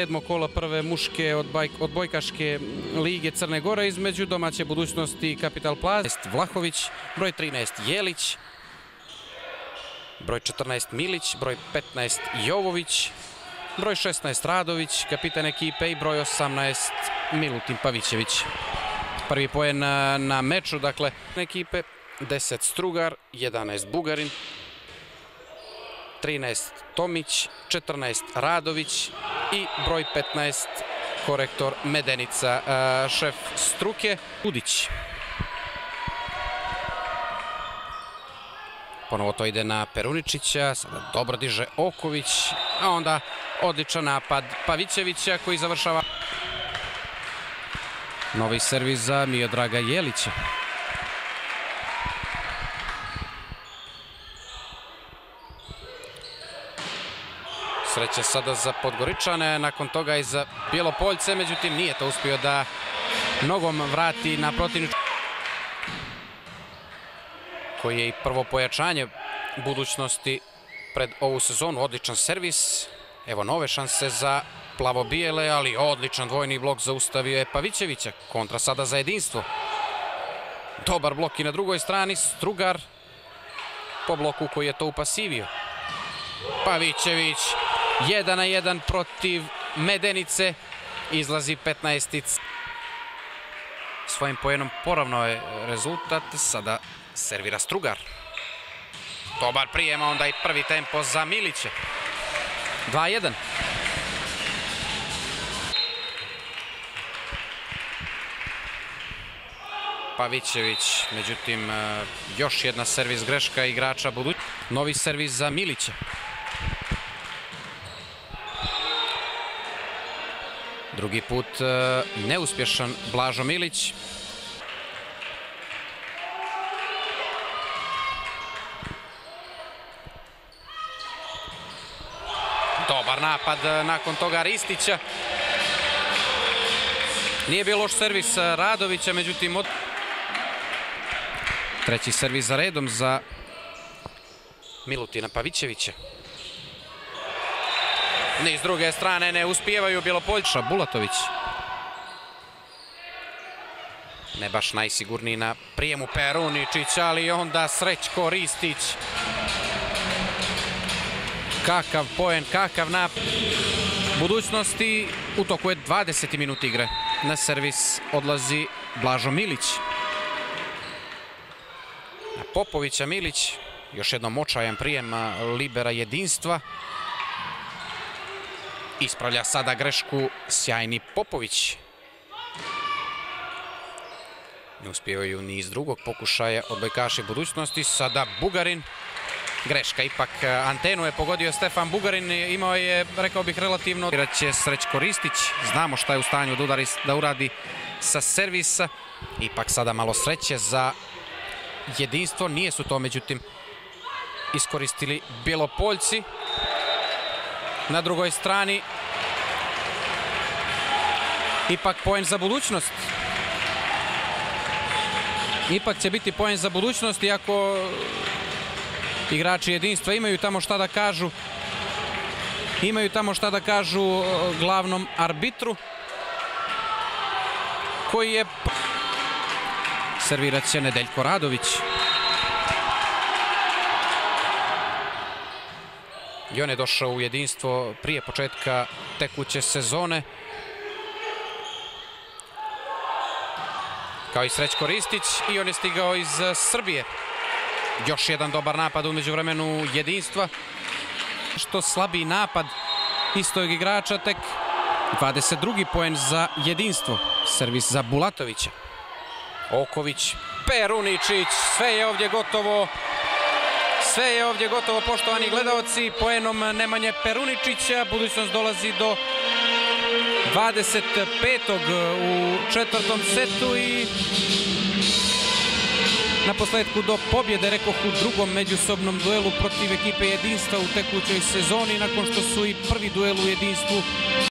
7. kola prve muške odbojkaške lige Crne Gore između domaće budućnosti i Kapital Plaza. Vlahović, broj 13 Jelić, broj 14 Milić, broj 15 Jovović, broj 16 Radović, kapitan ekipe, i broj 18 Milutin Pavićević. Prvi poen na meču, dakle, ekipe 10 Strugar, 11 Bugarin, 13 Tomić, 14 Radović i broj 15 korektor Medenica, šef struke Udić. Ponovo to ide na Peruničića, sada dobro diže Oković, a onda odličan napad Pavićevića koji završava. Novi servis za Miodraga Jelića. Sreće sada za Podgoričane, nakon toga i za Bjelopoljce, međutim nije to uspio da nogom vrati na protivničku, koji je i prvo pojačanje budućnosti pred ovu sezonu. Odličan servis, evo nove šanse za plavo-bijele, ali odličan dvojni blok zaustavio je Pavićevića. Kontra sada za Jedinstvo. Dobar blok i na drugoj strani, Strugar po bloku koji je to upasivio. Pavićević 1-1 protiv Medenice, izlazi 15. Svojim pojenom poravno je rezultat, sada servira Strugar. Dobar prijem, onda i prvi tempo za Milića. 2-1. Pavićević, međutim, još jedna servis greška igrača budućnosti. Novi servis za Milića. Drugi put neuspješan Blažo Milić. Dobar napad nakon toga Ristića. Nije bio loš servis Radovića, međutim treći servis za redom za Milutina Pavićevića. Ni s druge strane ne uspijevaju Bjelopoljča. Bulatović. Ne baš najsigurniji na prijemu Peruničić, ali onda Srećko Ristić. Kakav poen, kakav napad budućnosti. U toku je 20. minut igre. Na servis odlazi Blažo Milić. Na Popovića Milić. Još jednom očajan prijem libera Jedinstva. Ispravlja sada grešku sjajni Popović. Ne uspijevaju ni iz drugog pokušaja odbojkaši budućnosti. Sada Bugarin. Greška ipak, antenu je pogodio Stefan Bugarin, imao je, rekao bih, relativno. Će Srećko Ristić, znamo šta je u stanju da uradi sa servisa. Ipak sada malo sreće za Jedinstvo, nije su to međutim iskoristili Bjelopoljci. Na drugoj strani ipak poen za budućnost. Ipak će biti poen za budućnost, iako igrači Jedinstva imaju tamo šta da kažu. Imaju tamo šta da kažu glavnom arbitru, koji je... Servirat će Nedeljko Radović. I on je došao u Jedinstvo prije početka tekuće sezone. Kao i Srećko Ristić, i on je stigao iz Srbije. Još jedan dobar napad u međuvremenu Jedinstva. Što slabiji napad istog igrača, tek 22. poen za Jedinstvo. Servis za Bulatovića. Oković, Peruničić, sve je ovdje gotovo. Sve je ovdje gotovo, poštovani gledaoci. Poenom Nemanje Peruničića budućnost dolazi do 25. u četvrtom setu i na posledku do pobjede, rekoh, u drugom međusobnom duelu protiv ekipe Jedinstva u tekućoj sezoni, nakon što su i prvi duel u Jedinstvu